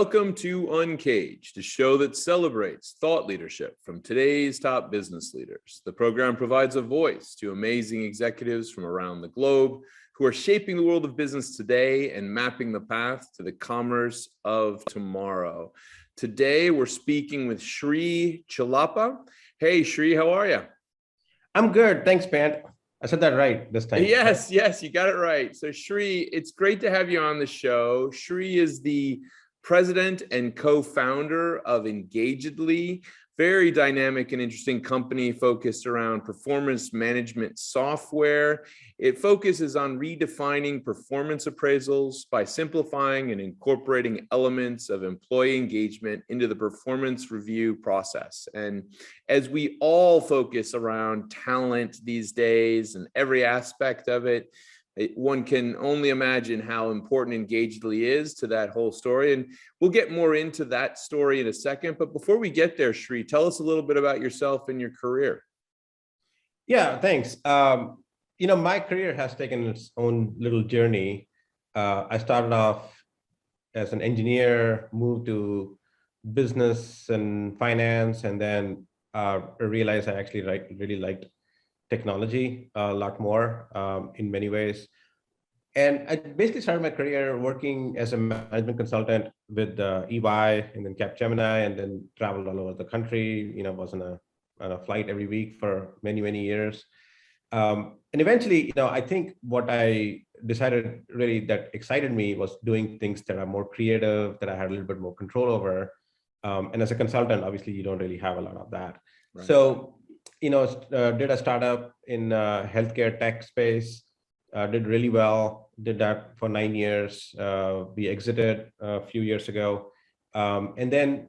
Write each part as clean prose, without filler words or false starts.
Welcome to UNCAGED, a show that celebrates thought leadership from today's top business leaders. The program provides a voice to amazing executives from around the globe who are shaping the world of business today and mapping the path to the commerce of tomorrow. Today, we're speaking with Shri Chellappa. Hey, Shri, how are you? I'm good. Thanks, Pant. I said that right this time. Yes, you got it right. So Shri, it's great to have you on the show. Shri is the president and co-founder of ENGAGEDly, very dynamic and interesting company focused around performance management software. It focuses on redefining performance appraisals by simplifying and incorporating elements of employee engagement into the performance review process. And as we all focus around talent these days and every aspect of it, one can only imagine how important ENGAGEDly is to that whole story. And we'll get more into that story in a second. But before we get there, Shri, tell us a little bit about yourself and your career. Yeah, thanks. My career has taken its own little journey. I started off as an engineer, moved to business and finance, and then realized I actually really liked technology a lot more in many ways. And I basically started my career working as a management consultant with EY and then Capgemini, and then traveled all over the country, was on a flight every week for many, many years. And eventually, I think what I decided really that excited me was doing things that are more creative, that I had a little bit more control over. And as a consultant, obviously, you don't really have a lot of that. Right. So, did a startup in healthcare tech space, did really well, did that for 9 years. We exited a few years ago. And then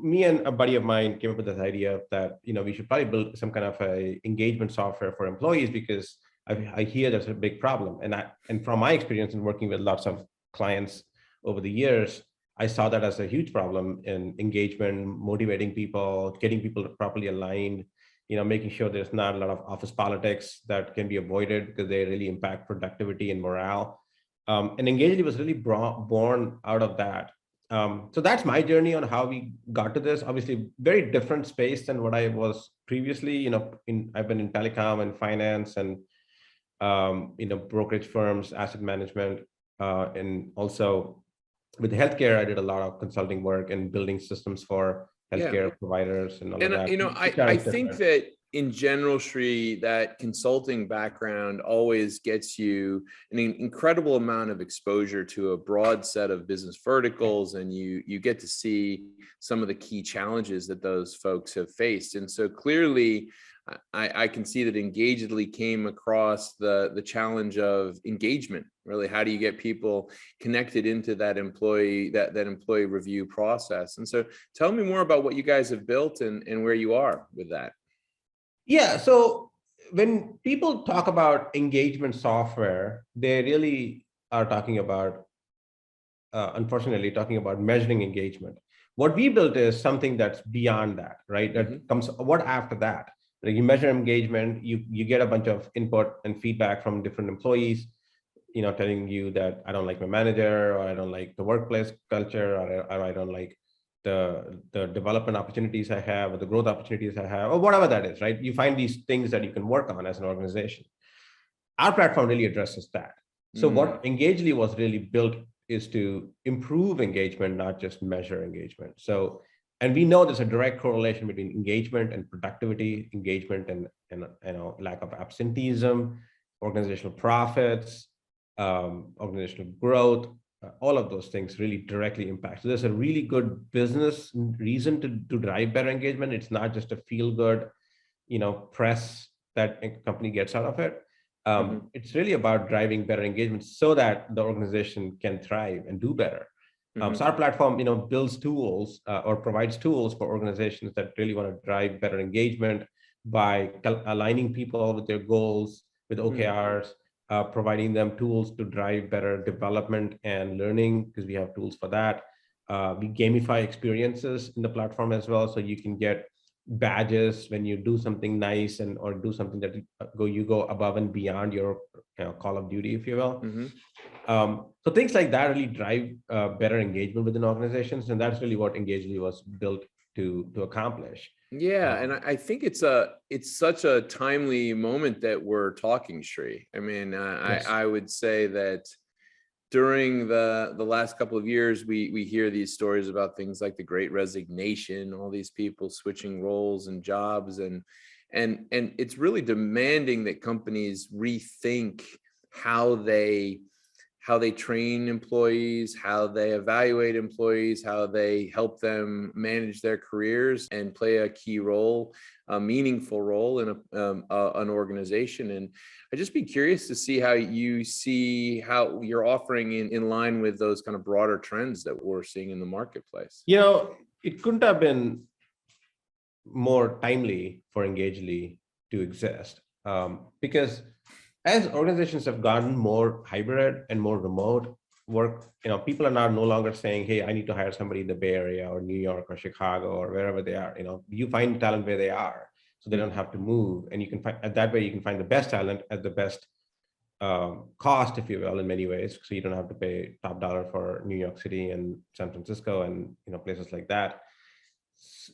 me and a buddy of mine came up with this idea that, we should probably build some kind of a engagement software for employees, because I hear there's a big problem. And from my experience in working with lots of clients over the years, I saw that as a huge problem in engagement, motivating people, getting people properly aligned, making sure there's not a lot of office politics that can be avoided because they really impact productivity and morale. And ENGAGEDly was really born out of that. So that's my journey on how we got to this. Obviously, very different space than what I was previously. I've been in telecom and finance and brokerage firms, asset management, and also with healthcare, I did a lot of consulting work and building systems for healthcare providers and all of that. I think that in general, Shri, that consulting background always gets you an incredible amount of exposure to a broad set of business verticals, and you get to see some of the key challenges that those folks have faced. And so clearly, I can see that ENGAGEDly came across the challenge of engagement. Really, how do you get people connected into that employee review process? And so tell me more about what you guys have built and where you are with that. Yeah, so when people talk about engagement software, they really are talking about, unfortunately, talking about measuring engagement. What we built is something that's beyond that, right? That comes what after that. You measure engagement, you get a bunch of input and feedback from different employees, telling you that I don't like my manager, or I don't like the workplace culture, or I don't like the development opportunities I have, or the growth opportunities I have, or whatever that is, right? You find these things that you can work on as an organization. Our platform really addresses that. So what ENGAGEDly was really built is to improve engagement, not just measure engagement. And we know there's a direct correlation between engagement and productivity, engagement and lack of absenteeism, organizational profits, organizational growth. All of those things really directly impact. So there's a really good business reason to drive better engagement. It's not just a feel-good, press that a company gets out of it. It's really about driving better engagement so that the organization can thrive and do better. So our platform, builds tools or provides tools for organizations that really want to drive better engagement by aligning people with their goals, with OKRs, providing them tools to drive better development and learning, because we have tools for that. We gamify experiences in the platform as well, so you can get badges when you do something nice and or do something that you go above and beyond your call of duty, if you will. Mhm. So things like that really drive better engagement within organizations, and that's really what Engagely was built to accomplish. Yeah, and I think it's such a timely moment that we're talking, Shri. I mean, Yes. I would say that during the last couple of years, we hear these stories about things like the Great Resignation, all these people switching roles and jobs, and it's really demanding that companies rethink how they how they train employees, how they evaluate employees, how they help them manage their careers and play a key role, a meaningful role in an organization. And I'd just be curious to see how you see how you're offering in line with those kind of broader trends that we're seeing in the marketplace. It couldn't have been more timely for Engagely to exist, because as organizations have gotten more hybrid and more remote work, people are now no longer saying, hey, I need to hire somebody in the Bay Area or New York or Chicago or wherever they are. You find talent where they are, so they don't have to move. And you can find that way, you can find the best talent at the best cost, if you will, in many ways. So you don't have to pay top dollar for New York City and San Francisco and places like that.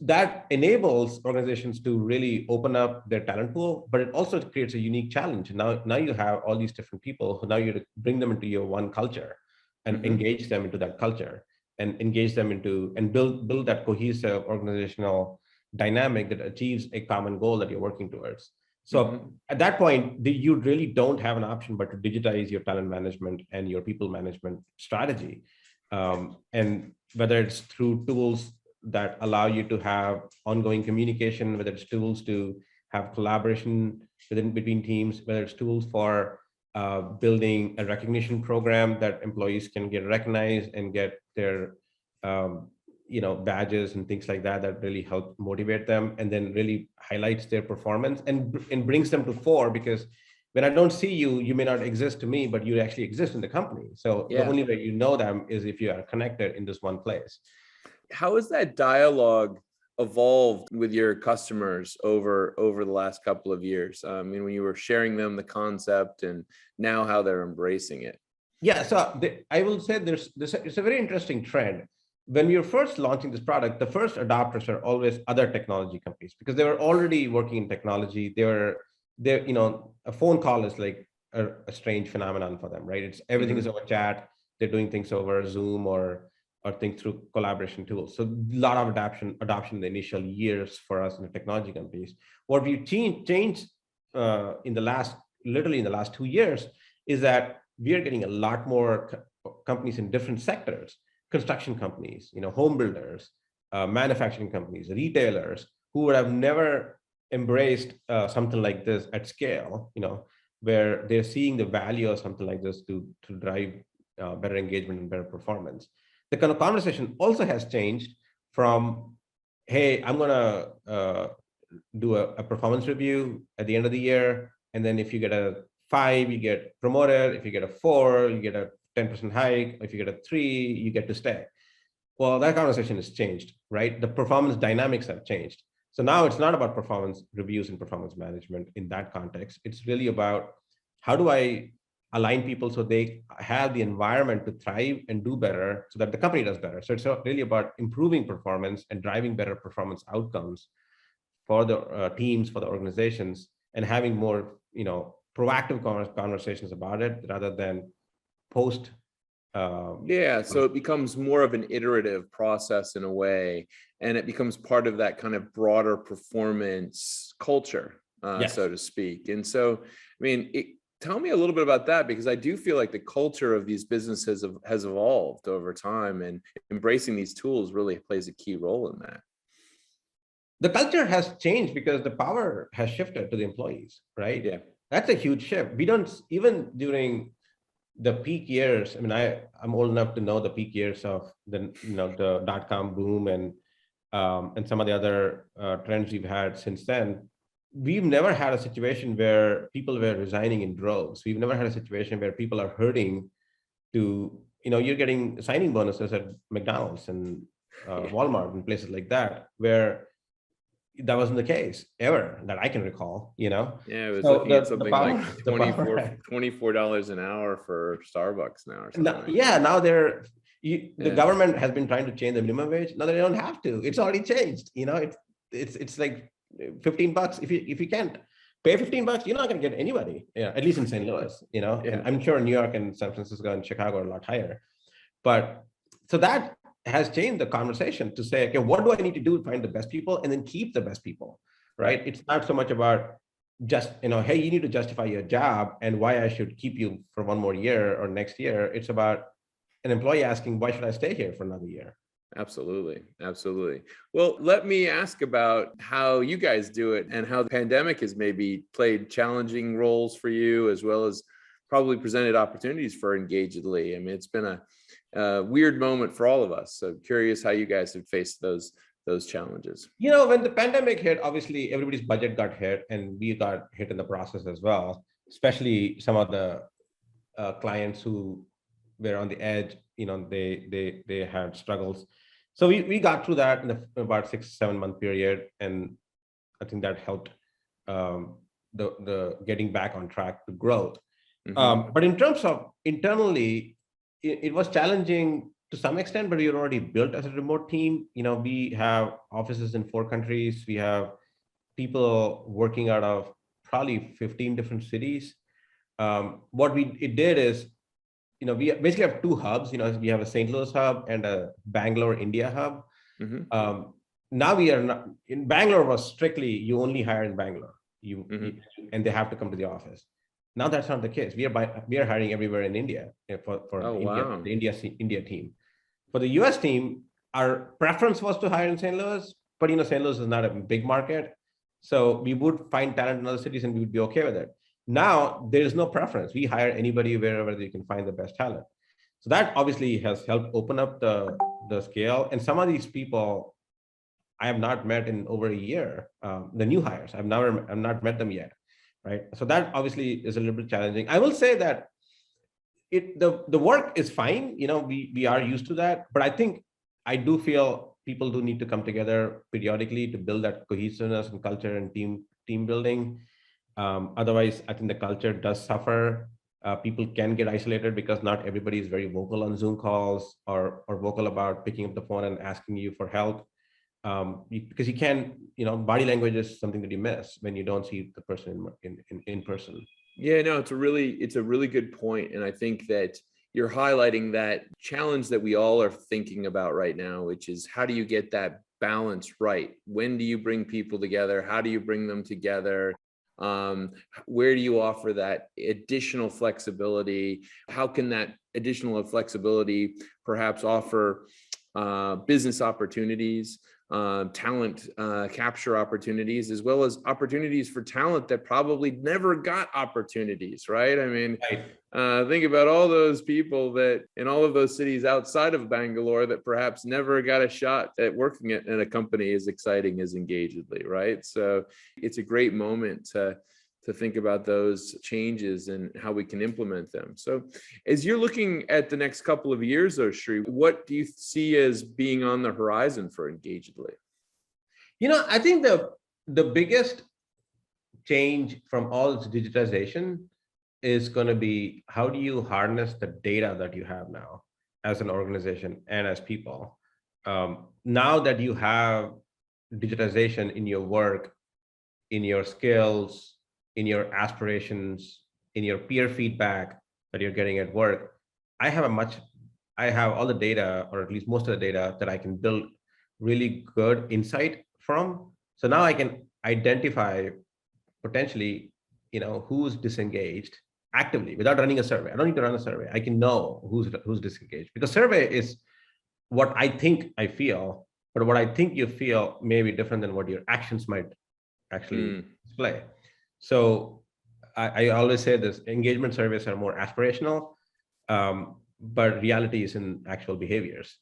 That enables organizations to really open up their talent pool, but it also creates a unique challenge. Now you have all these different people who now you bring them into your one culture and engage them into that culture and engage them into and build that cohesive organizational dynamic that achieves a common goal that you're working towards. So at that point, you really don't have an option but to digitize your talent management and your people management strategy. And whether it's through tools that allow you to have ongoing communication, whether it's tools to have collaboration between teams, whether it's tools for building a recognition program that employees can get recognized and get their badges and things like that really help motivate them and then really highlights their performance and brings them to fore, because when I don't see you, you may not exist to me, but you actually exist in the company. So the only way you know them is if you are connected in this one place. How has that dialogue evolved with your customers over the last couple of years? I mean, when you were sharing them the concept and now how they're embracing it. Yeah, so I will say it's a very interesting trend. When we were first launching this product, the first adopters are always other technology companies because they were already working in technology. A phone call is like a strange phenomenon for them, right? It's everything is over chat. They're doing things over Zoom or think through collaboration tools. So a lot of adoption in the initial years for us in the technology companies. What we've changed literally in the last 2 years is that we are getting a lot more companies in different sectors, construction companies, home builders, manufacturing companies, retailers who would have never embraced something like this at scale, where they're seeing the value of something like this to drive better engagement and better performance. The kind of conversation also has changed from, hey, I'm going to do a performance review at the end of the year. And then if you get a 5, you get promoted. If you get a 4, you get a 10% hike. If you get a 3, you get to stay. Well, that conversation has changed, right? The performance dynamics have changed. So now it's not about performance reviews and performance management in that context. It's really about how do I align people so they have the environment to thrive and do better so that the company does better. So it's really about improving performance and driving better performance outcomes for the teams, for the organizations, and having more, proactive conversations about it rather than post. So it becomes more of an iterative process in a way, and it becomes part of that kind of broader performance culture, so to speak. And so, I mean, tell me a little bit about that, because I do feel like the culture of these businesses has evolved over time, and embracing these tools really plays a key role in that. The culture has changed because the power has shifted to the employees, right? Yeah. That's a huge shift. We don't, even during the peak years, I mean, I'm old enough to know the peak years of the .com boom and some of the other trends we've had since then. We've never had a situation where people were resigning in droves. We've never had a situation where people are hurting to, you're getting signing bonuses at McDonald's and Walmart and places like that, where that wasn't the case ever that I can recall, Yeah, I was So looking at the something like power, the power. $24 an hour for Starbucks now or something like Yeah, now the that. government has been trying to change the minimum wage. Now they don't have to. It's already changed. It's like $15. If you can't pay $15, you're not going to get anybody. Yeah, at least in St. Louis. Yeah. And I'm sure New York and San Francisco and Chicago are a lot higher. But so that has changed the conversation to say, okay, what do I need to do to find the best people and then keep the best people, right? It's not so much about just, hey, you need to justify your job and why I should keep you for one more year or next year. It's about an employee asking, why should I stay here for another year? Absolutely. Absolutely. Well, let me ask about how you guys do it and how the pandemic has maybe played challenging roles for you, as well as probably presented opportunities for Engagedly. I mean, it's been a weird moment for all of us. So curious how you guys have faced those challenges. When the pandemic hit, obviously everybody's budget got hit and we got hit in the process as well, especially some of the clients who were on the edge, they had struggles. So we got through that in about 6-7 month period. And I think that helped the getting back on track to growth. But in terms of internally, it was challenging to some extent, but we were already built as a remote team. We have offices in 4 countries. We have people working out of probably 15 different cities. What it did is, we basically have 2 hubs. We have a St. Louis hub and a Bangalore, India hub. Now we are not in Bangalore. Was strictly you only hire in Bangalore, and they have to come to the office. Now that's not the case. We are hiring everywhere in India for India, wow. the India team. For the US team, our preference was to hire in St. Louis, but St. Louis is not a big market, so we would find talent in other cities and we would be okay with it. Now there is no preference. We hire anybody wherever they can find the best talent. So that obviously has helped open up the scale. And some of these people I have not met in over a year. The new hires, I've not met them yet, right? So that obviously is a little bit challenging. I will say that the work is fine. We are used to that, but I think I do feel people do need to come together periodically to build that cohesiveness and culture and team building. Otherwise, I think the culture does suffer. People can get isolated because not everybody is very vocal on Zoom calls or vocal about picking up the phone and asking you for help. Because you can, body language is something that you miss when you don't see the person in person. Yeah, no, it's a really good point. And I think that you're highlighting that challenge that we all are thinking about right now, which is how do you get that balance right? When do you bring people together? How do you bring them together? Where do you offer that additional flexibility? How can that additional flexibility perhaps offer business opportunities, talent capture opportunities, as well as opportunities for talent that probably never got opportunities, right? I mean, think about all those people that in all of those cities outside of Bangalore that perhaps never got a shot at working at a company as exciting as Engagedly, right? So it's a great moment to think about those changes and how we can implement them. So as you're looking at the next couple of years, though, Shri, what do you see as being on the horizon for Engagedly? I think the biggest change from all this digitization is going to be how do you harness the data that you have now as an organization and as people. Now that you have digitization in your work, in your skills, in your aspirations, in your peer feedback that you're getting at work, I have all the data, or at least most of the data, that I can build really good insight from. So now I can identify potentially, who's disengaged actively without running a survey. I don't need to run a survey. I can know who's disengaged, because survey is what I think I feel, but what I think you feel may be different than what your actions might actually display. So I always say this: engagement surveys are more aspirational, but reality is in actual behaviors,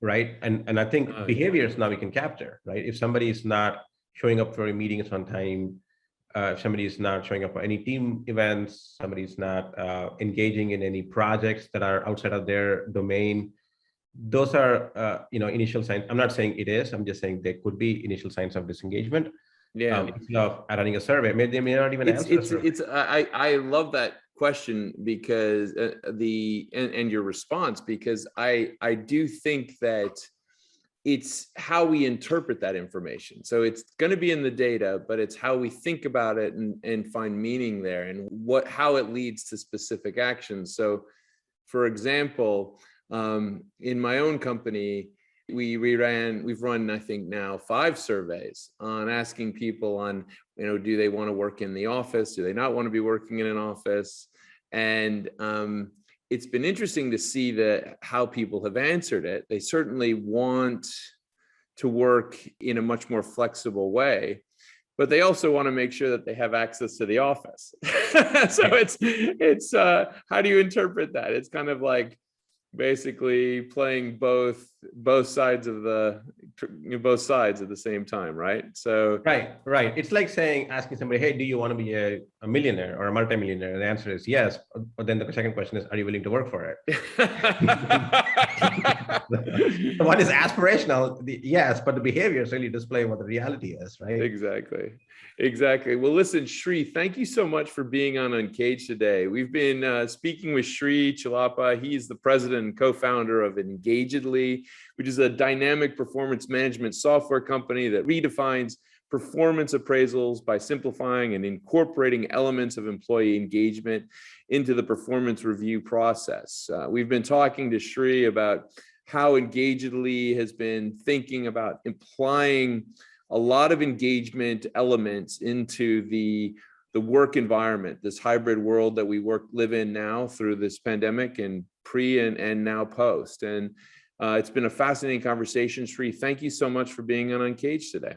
right? And I think behaviors now we can capture, right? If somebody is not showing up for meetings on time, if somebody is not showing up for any team events, somebody is not engaging in any projects that are outside of their domain, those are, initial signs. I'm not saying it is, I'm just saying there could be initial signs of disengagement. Yeah. Instead of running a survey, they may not even answer a survey. I love that question because and your response, because I do think that it's how we interpret that information. So it's going to be in the data, but it's how we think about it and find meaning there, and how it leads to specific actions. So, for example, in my own company, we've run, I think now 5 surveys on asking people on, do they want to work in the office? Do they not want to be working in an office? And it's been interesting to see how people have answered it. They certainly want to work in a much more flexible way, but they also want to make sure that they have access to the office. So it's how do you interpret that? It's kind of like basically playing both sides at the same time, right? So right. It's like asking somebody, hey, do you want to be a millionaire or a multimillionaire? And the answer is yes, but then the second question is, are you willing to work for it? One is aspirational, yes, but the behaviors really display what the reality is, right? Exactly. Well, listen, Shri, thank you so much for being on UNCAGED today. We've been speaking with Shri Chellappa. He's the president and co-founder of ENGAGEDLY, which is a dynamic performance management software company that redefines performance appraisals by simplifying and incorporating elements of employee engagement into the performance review process. We've been talking to Shri about how ENGAGEDLY has been thinking about implying a lot of engagement elements into the work environment, this hybrid world that we live in now through this pandemic, and pre and now post. And it's been a fascinating conversation. Shri, thank you so much for being on UNCAGED today.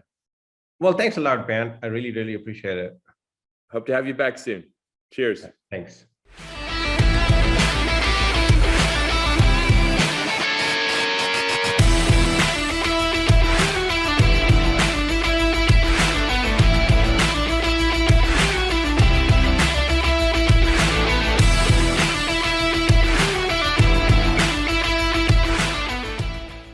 Well, thanks a lot, Ben. I really, really appreciate it. Hope to have you back soon. Cheers. Thanks.